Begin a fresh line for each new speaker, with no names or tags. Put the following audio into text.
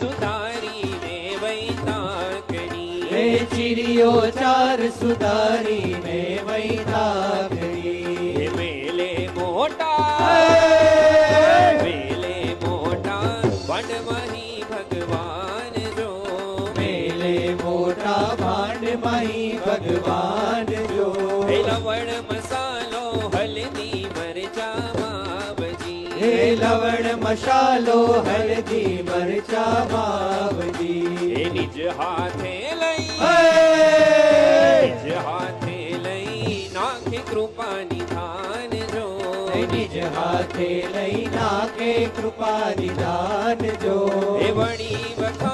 સુધારીને વૈતાકડી
હે ચીરિયો ચાર સુધારીને વૈતાકડી
મેલે મોટા મેલે મોટા વડમહી ભગવાન જો
મેલે મોટા ભાંડમહી ભગવાન જો
લવણ મસાલો હલ્દી મરચા બાબજી
હે લવણ મસાલો હલ્દી મરચા બાબજી
નિજ હાથે લઈ નિજ હાથે લઈ નાખે કૃપા નિધાન જો
નિજ હાથે લઈ નાખે કૃપા નિધાન જો
એ વળી વખા